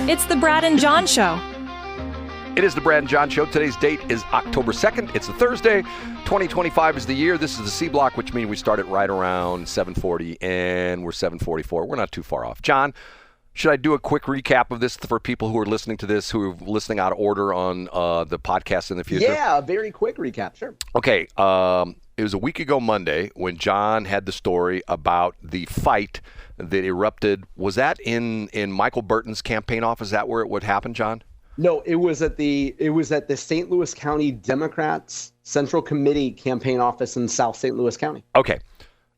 It's the Brad and Jon Show. It is the Brad and Jon Show. Today's date is October 2nd. It's a Thursday. 2025 is the year. This is the C block, which means we start at right around 7:40, and we're 7:44. We're not too far off. Jon, should I do a quick recap of this for people who are listening to this, who are listening out of order on the podcast in the future? Yeah, a very quick recap, sure. Okay. It was a week ago Monday when Jon had the story about the fight that erupted. Was that in Michael Burton's campaign office? Is that where it would happen, Jon? No, it was at the St. Louis County Democrats Central Committee campaign office in South St. Louis County. Okay.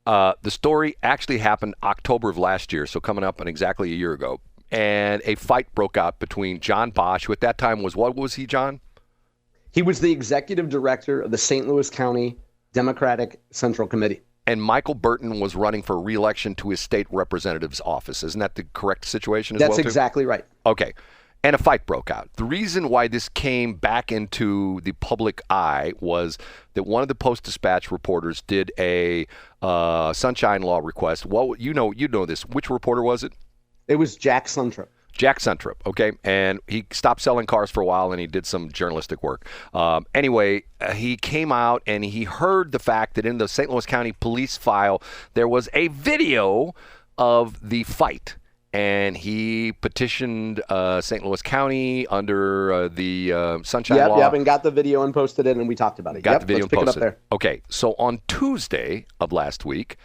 The story actually happened October of last year, so coming up on exactly a year ago. And a fight broke out between Jon Boesch, who at that time was, what was he, Jon? He was the executive director of the St. Louis County Democratic Central Committee. And Michael Burton was running for re-election to his state representative's office. Isn't that the correct situation as well? That's exactly right. Okay. And a fight broke out. The reason why this came back into the public eye was that one of the Post-Dispatch reporters did a sunshine law request. Well, you know this. Which reporter was it? It was Jack Suntrup. Jack Suntrup, okay? And he stopped selling cars for a while, and he did some journalistic work. Anyway, he came out, and he heard the fact that in the St. Louis County police file, there was a video of the fight. And he petitioned St. Louis County under the Sunshine Law. Yep, and got the video and posted it, and we talked about it. Got the video and posted it up there. Okay, so on Tuesday of last week,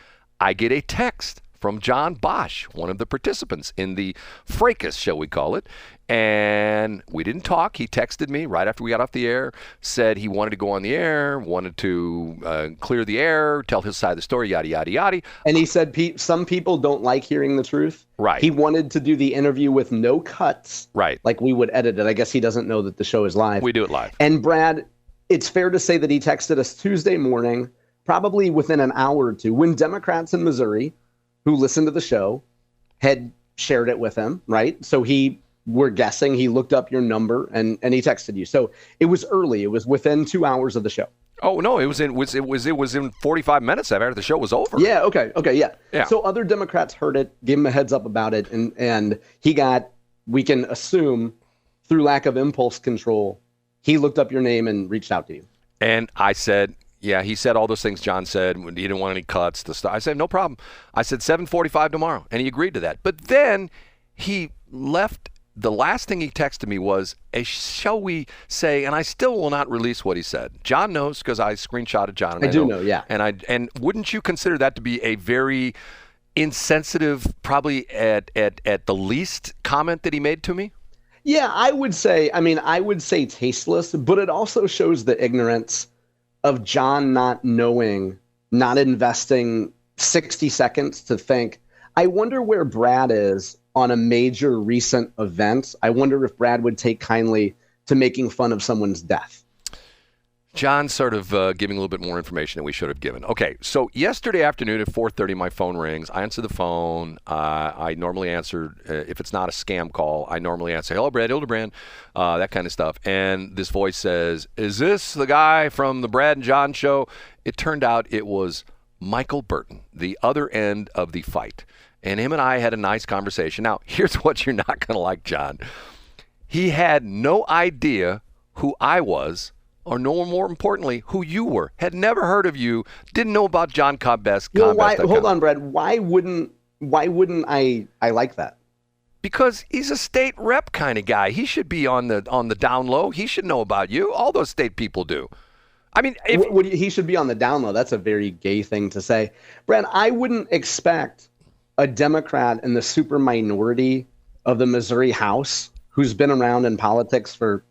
I get a text from Jon Boesch, one of the participants in the fracas, shall we call it. And we didn't talk. He texted me right after we got off the air, said he wanted to go on the air, wanted to clear the air, tell his side of the story, yada, yada, yada. And he said some people don't like hearing the truth. Right. He wanted to do the interview with no cuts. Right. Like we would edit it. I guess he doesn't know that the show is live. We do it live. And Brad, it's fair to say that he texted us Tuesday morning, probably within an hour or two, when Democrats in Missouri who listened to the show had shared it with him, right? So we're guessing he looked up your number and he texted you. So it was early. It was within 2 hours of the show. Oh no, it was in 45 minutes after the show was over. Yeah, okay, yeah. So other Democrats heard it, gave him a heads up about it, and he got, we can assume, through lack of impulse control, he looked up your name and reached out to you. And I said, yeah, he said all those things Jon said. He didn't want any cuts. I said, no problem. I said 7:45 tomorrow, and he agreed to that. But then he left. The last thing he texted me was, shall we say, and I still will not release what he said. Jon knows because I screenshotted Jon. And I do know, yeah. And wouldn't you consider that to be a very insensitive, probably at the least, comment that he made to me? Yeah, I would say tasteless, but it also shows the ignorance of Jon not knowing, not investing 60 seconds to think, I wonder where Brad is on a major recent event. I wonder if Brad would take kindly to making fun of someone's death. Jon's sort of giving a little bit more information than we should have given. Okay, so yesterday afternoon at 4:30, my phone rings. I answer the phone. I normally answer, if it's not a scam call, I normally answer, hello, Brad, Hildebrand, that kind of stuff. And this voice says, is this the guy from the Brad and Jon Show? It turned out it was Michael Burton, the other end of the fight. And him and I had a nice conversation. Now, here's what you're not going to like, Jon. He had no idea who I was, or no more importantly, who you were. Had never heard of you. Didn't know about Jon Combest. Well, hold on, Brad. Why wouldn't I like that? Because he's a state rep kind of guy. He should be on the down low. He should know about you. All those state people do. I mean, he should be on the down low. That's a very gay thing to say. Brad, I wouldn't expect a Democrat in the super minority of the Missouri House who's been around in politics for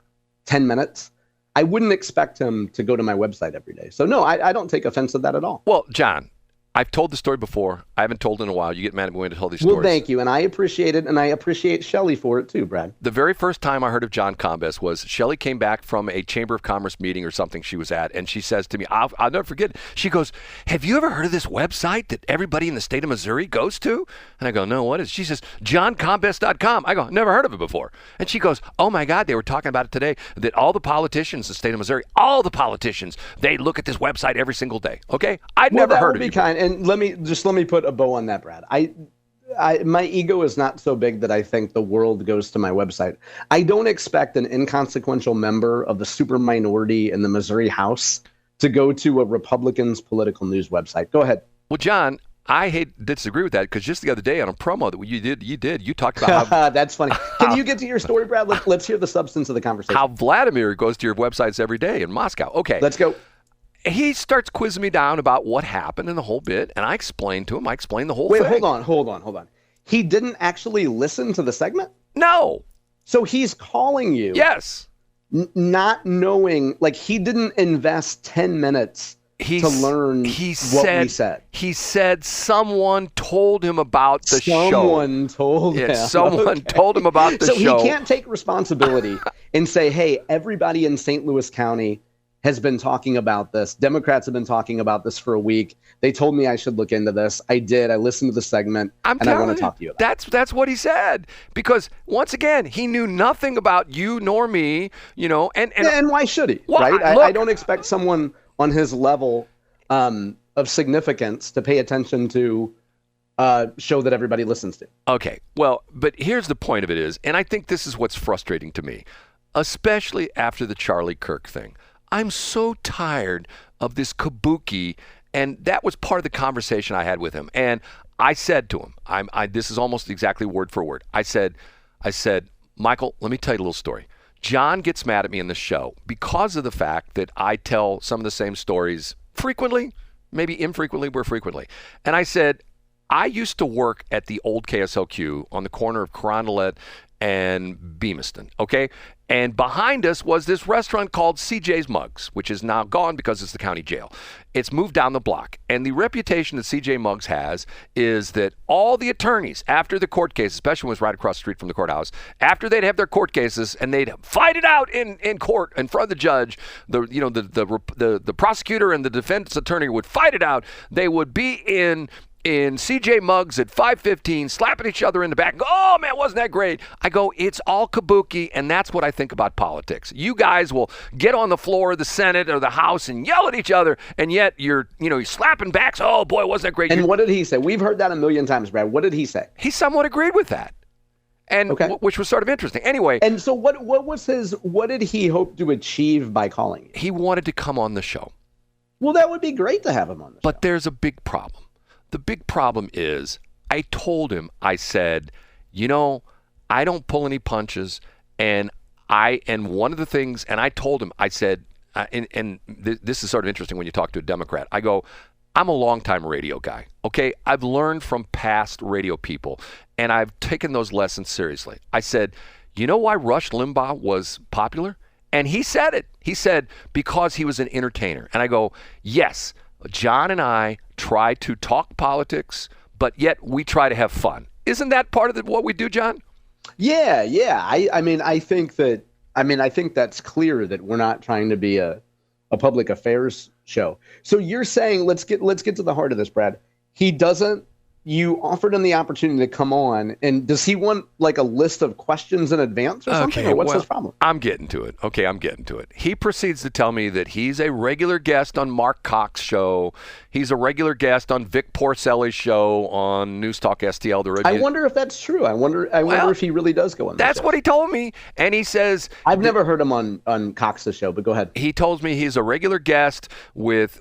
10 minutes. I wouldn't expect him to go to my website every day. So, no, I don't take offense at that at all. Well, Jon, I've told the story before. I haven't told it in a while. You get mad at me when I tell these stories. Well, thank you. And I appreciate it. And I appreciate Shelley for it, too, Brad. The very first time I heard of Jon Combest was Shelley came back from a Chamber of Commerce meeting or something she was at. And she says to me, I'll never forget it. She goes, have you ever heard of this website that everybody in the state of Missouri goes to? And I go, no, what is it? She says, JonCombest.com. I go, never heard of it before. And she goes, oh, my God, they were talking about it today, that all the politicians in the state of Missouri, all the politicians, they look at this website every single day. Okay? I'd never heard of it. Kind. And let me put a bow on that, Brad. my ego is not so big that I think the world goes to my website. I don't expect an inconsequential member of the super minority in the Missouri House to go to a Republican's political news website. Go ahead. Well, John, I hate to disagree with that because just the other day on a promo that you talked about how that's funny. Can you get to your story, Brad? Let's hear the substance of the conversation. How Vladimir goes to your websites every day in Moscow. Okay. Let's go. He starts quizzing me down about what happened in the whole bit, and I explained to him. I explained the whole thing. Wait, hold on. He didn't actually listen to the segment? No. So he's calling you. Yes. Not knowing, like he didn't invest 10 minutes to learn what we said. He said someone told him about the show. Someone told him. Someone told him about the show. So he can't take responsibility and say, hey, everybody in St. Louis County has been talking about this. Democrats have been talking about this for a week. They told me I should look into this. I did. I listened to the segment, and I want to talk to you about it. That's what he said. Because, once again, he knew nothing about you nor me, And why should he, right? I don't expect someone on his level of significance to pay attention to show that everybody listens to. Okay, well, but here's the point of it is, and I think this is what's frustrating to me, especially after the Charlie Kirk thing. I'm so tired of this kabuki, and that was part of the conversation I had with him. And I said to him, this is almost exactly word for word. I said, Michael, let me tell you a little story. John gets mad at me in the show because of the fact that I tell some of the same stories frequently, maybe infrequently, but frequently. And I said, I used to work at the old KSLQ on the corner of Carondelet and Beamiston, okay? And behind us was this restaurant called CJ's Mugs, which is now gone because it's the county jail. It's moved down the block. And the reputation that CJ Mugs has is that all the attorneys, after the court case, especially when it was right across the street from the courthouse, after they'd have their court cases and they'd fight it out in court in front of the judge, the prosecutor and the defense attorney would fight it out. They would be in CJ Mugs at 5:15, slapping each other in the back. Oh, man, wasn't that great? I go, it's all kabuki, and that's what I think about politics. You guys will get on the floor of the Senate or the House and yell at each other, and yet you're slapping backs. Oh, boy, wasn't that great? And what did he say? We've heard that a million times, Brad. What did he say? He somewhat agreed with that, and which was sort of interesting. Anyway. And so what did he hope to achieve by calling you? He wanted to come on the show. Well, that would be great to have him on the show. But there's a big problem. The big problem is I told him, I said, I don't pull any punches. And one of the things, and I told him, I said, this is sort of interesting when you talk to a Democrat. I go, I'm a longtime radio guy. Okay. I've learned from past radio people and I've taken those lessons seriously. I said, you know why Rush Limbaugh was popular? And he said it. He said, because he was an entertainer. And I go, yes. John and I try to talk politics, but yet we try to have fun. Isn't that part of what we do, John? Yeah. I think that's clear that we're not trying to be a public affairs show. So you're saying let's get to the heart of this, Brad. You offered him the opportunity to come on, and does he want like a list of questions in advance or something? Or what's his problem? I'm getting to it. Okay, I'm getting to it. He proceeds to tell me that he's a regular guest on Mark Cox's show. He's a regular guest on Vic Porcelli's show on News Talk STL. I wonder if that's true. I wonder if he really does go on. That's what he told me, and he says I've never heard him on Cox's show, but go ahead. He told me he's a regular guest with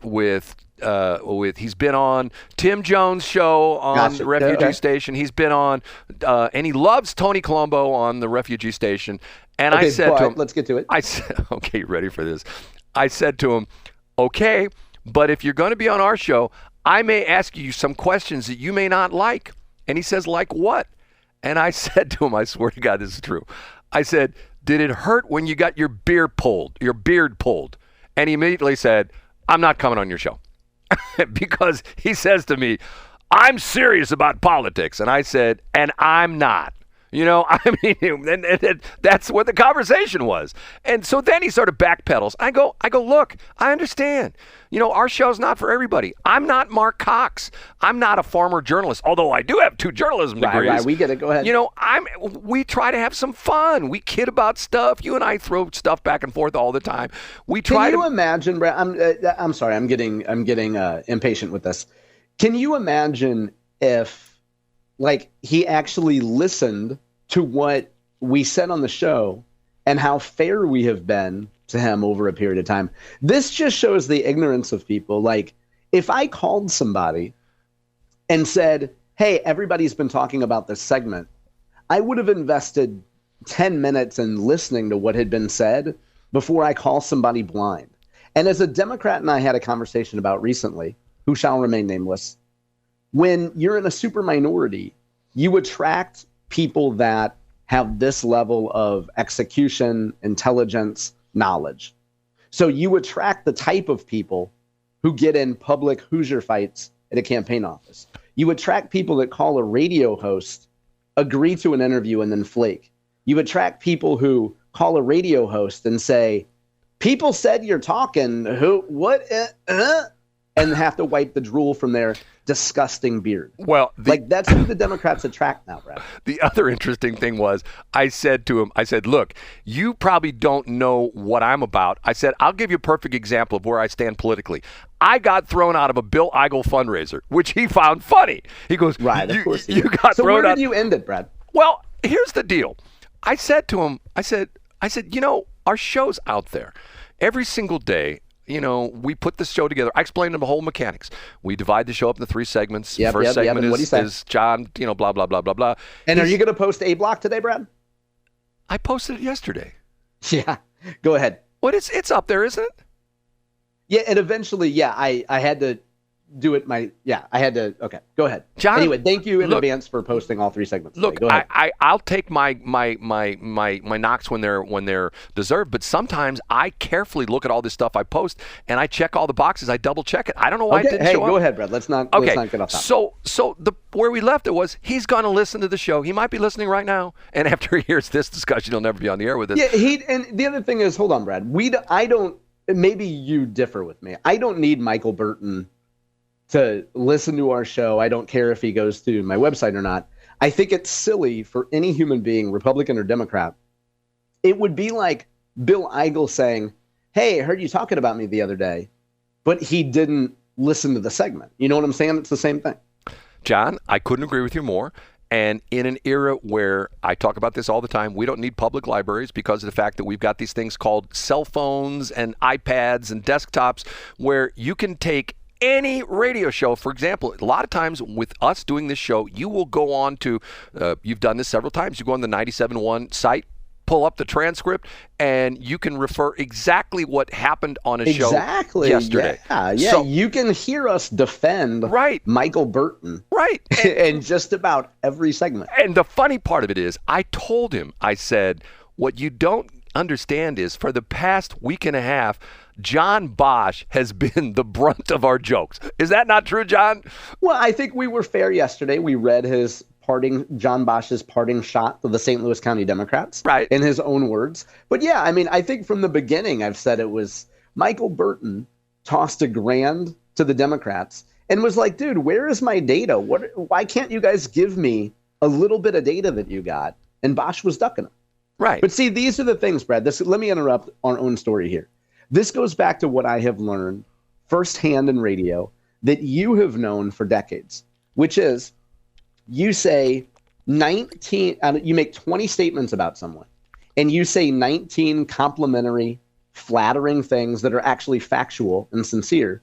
he's been on Tim Jones' show on the Refugee Station. He's been on, and he loves Tony Colombo on the Refugee Station. And I said to him, let's get to it. I said, okay, you ready for this? I said to him, okay, but if you're going to be on our show, I may ask you some questions that you may not like. And he says, like what? And I said to him, I swear to God, this is true. I said, did it hurt when you got your beard pulled? And he immediately said, I'm not coming on your show. Because he says to me, I'm serious about politics. And I said, and I'm not. And that's what the conversation was. And so then he sort of backpedals. I go, look, I understand. Our show's not for everybody. I'm not Mark Cox. I'm not a former journalist, although I do have 2 journalism degrees. Right, we get it. Go ahead. We try to have some fun. We kid about stuff. You and I throw stuff back and forth all the time. Can you imagine, Brad? I'm sorry. I'm getting impatient with this. Can you imagine if like he actually listened to what we said on the show and how fair we have been to him over a period of time. This just shows the ignorance of people. Like, if I called somebody and said, hey, everybody's been talking about this segment, I would have invested 10 minutes in listening to what had been said before I call somebody blind. And as a Democrat and I had a conversation about recently, who shall remain nameless, when you're in a super minority, you attract people that have this level of execution, intelligence, knowledge. So you attract the type of people who get in public Hoosier fights at a campaign office. You attract people that call a radio host, agree to an interview, and then flake. You attract people who call a radio host and say, people said you're talking, and have to wipe the drool from their disgusting beard. Well, that's who the Democrats attract now, Brad. The other interesting thing was, I said to him, look, you probably don't know what I'm about. I said, I'll give you a perfect example of where I stand politically. I got thrown out of a Bill Eigel fundraiser, which he found funny. He goes, right, of course you got so thrown out. Where did you end it, Brad? Well, here's the deal. I said to him, I said, our show's out there. Every single day, we put this show together. I explained to him the whole mechanics. We divide the show up into 3 segments. First segment is John, blah, blah, blah, blah, blah. And are you going to post A Block today, Brad? I posted it yesterday. Yeah. Go ahead. What? It's up there, isn't it? Yeah, and eventually, I had to do it. Okay, go ahead. John, anyway, thank you in advance for posting all 3 segments. Look, go ahead. I'll take my knocks when they're deserved, but sometimes I carefully look at all this stuff I post and I check all the boxes. I double check it. I don't know why it didn't show up. Go ahead, Brad. Let's not get off that. So where we left it was, he's going to listen to the show. He might be listening right now, and after he hears this discussion, he'll never be on the air with us. Yeah, and the other thing is, hold on, Brad. I don't. Maybe you differ with me. I don't need Michael Burton to listen to our show. I don't care if he goes to my website or not. I think it's silly for any human being, Republican or Democrat. It would be like Bill Eigel saying, hey, I heard you talking about me the other day, but he didn't listen to the segment. You know what I'm saying? It's the same thing. John, I couldn't agree with you more. And in an era where I talk about this all the time, we don't need public libraries because of the fact that we've got these things called cell phones and iPads and desktops where you can take any radio show. For example, a lot of times with us doing this show, you will go on to, you've done this several times, you go on the 97.1 site, pull up the transcript, and you can refer exactly what happened on a show yesterday. Yeah. So, you can hear us defend Michael Burton. Right. in just about every segment. And the funny part of it is, I told him, I said, what you don't understand is for the past week and a half, Jon Boesch has been the brunt of our jokes. Is that not true, John? Well, I think we were fair yesterday. We read Jon Boesch's parting shot to the St. Louis County Democrats, right, in his own words. But yeah, I mean, I think from the beginning I've said it was Michael Burton tossed $1,000 to the Democrats and was like, dude, where is my data? Why can't you guys give me a little bit of data that you got? And Boesch was ducking them. Right. But see, these are the things, Brad. Let me interrupt our own story here. This goes back to what I have learned firsthand in radio that you have known for decades, which is you say 19, you make 20 statements about someone, and you say 19 complimentary, flattering things that are actually factual and sincere.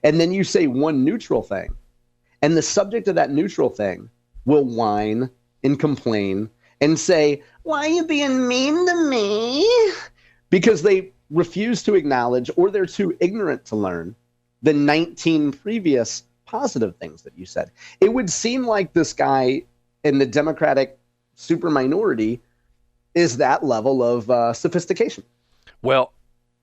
And then you say one neutral thing, and the subject of that neutral thing will whine and complain and say, why are you being mean to me? Because they refuse to acknowledge, or they're too ignorant to learn, the 19 previous positive things that you said. It would seem like this guy in the Democratic super minority is that level of sophistication. Well,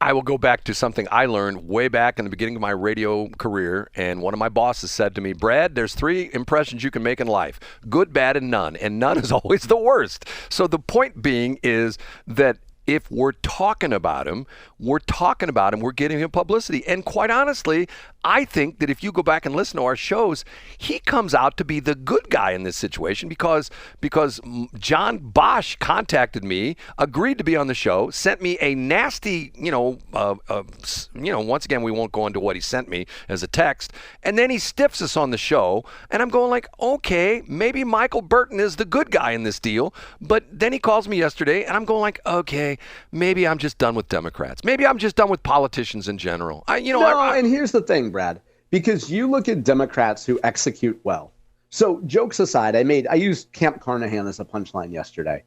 I will go back to something I learned way back in the beginning of my radio career, and one of my bosses said to me, Brad, there's 3 impressions you can make in life: good, bad, and none is always the worst. So the point being is that if we're talking about him, we're giving him publicity. And quite honestly, I think that if you go back and listen to our shows, he comes out to be the good guy in this situation because Jon Boesch contacted me, agreed to be on the show, sent me a nasty, once again, we won't go into what he sent me as a text, and then he stiffs us on the show, and I'm going like, okay, maybe Michael Burton is the good guy in this deal, but then he calls me yesterday, and I'm going like, okay, maybe I'm just done with Democrats. Maybe I'm just done with politicians in general. And here's the thing, Brad, because you look at Democrats who execute well. So jokes aside, I used Camp Carnahan as a punchline yesterday,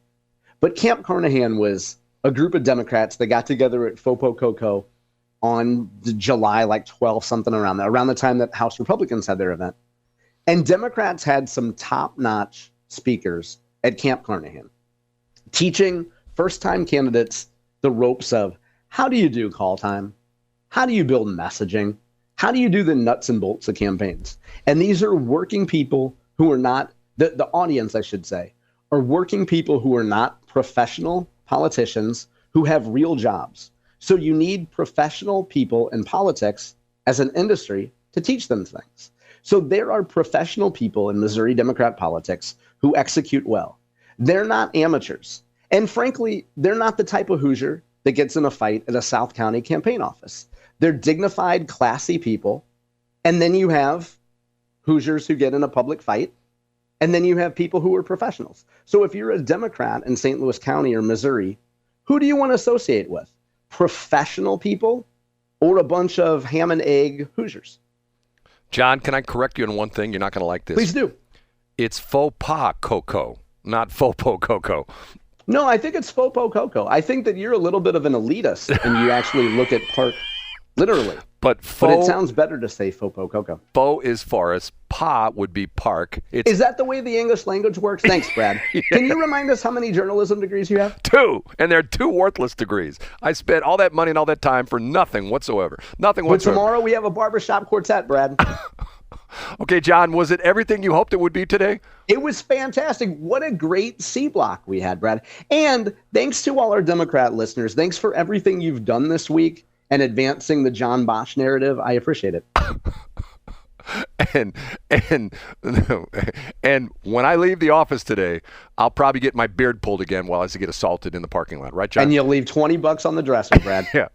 but Camp Carnahan was a group of Democrats that got together at Fopo Coco on July 12th, something around the time that House Republicans had their event. And Democrats had some top-notch speakers at Camp Carnahan teaching first-time candidates the ropes of how do you do call time? How do you build messaging? How do you do the nuts and bolts of campaigns? And these are working people who are not, the audience, I should say, are working people who are not professional politicians who have real jobs. So you need professional people in politics as an industry to teach them things. So there are professional people in Missouri Democrat politics who execute well. They're not amateurs. And frankly, they're not the type of Hoosier that gets in a fight at a South County campaign office. They're dignified, classy people. And then you have Hoosiers who get in a public fight. And then you have people who are professionals. So if you're a Democrat in St. Louis County or Missouri, who do you want to associate with? Professional people or a bunch of ham and egg Hoosiers? John, can I correct you on one thing? You're not going to like this. Please do. It's faux pas coco, not Fopo Coco. No, I think it's Fopo Coco. I think that you're a little bit of an elitist and you actually look at park literally. But it sounds better to say Fopo Coco. Faux is forest. Pa would be park. Is that the way the English language works? Thanks, Brad. Yeah. Can you remind us how many journalism degrees you have? 2, and they're 2 worthless degrees. I spent all that money and all that time for nothing whatsoever. Nothing whatsoever. But tomorrow we have a barbershop quartet, Brad. Okay, John, was it everything you hoped it would be today? It was fantastic. What a great C block we had, Brad. And thanks to all our Democrat listeners. Thanks for everything you've done this week and advancing the Jon Boesch narrative. I appreciate it. And when I leave the office today, I'll probably get my beard pulled again while I get assaulted in the parking lot, right, John? And you'll leave $20 on the dresser, Brad. Yeah.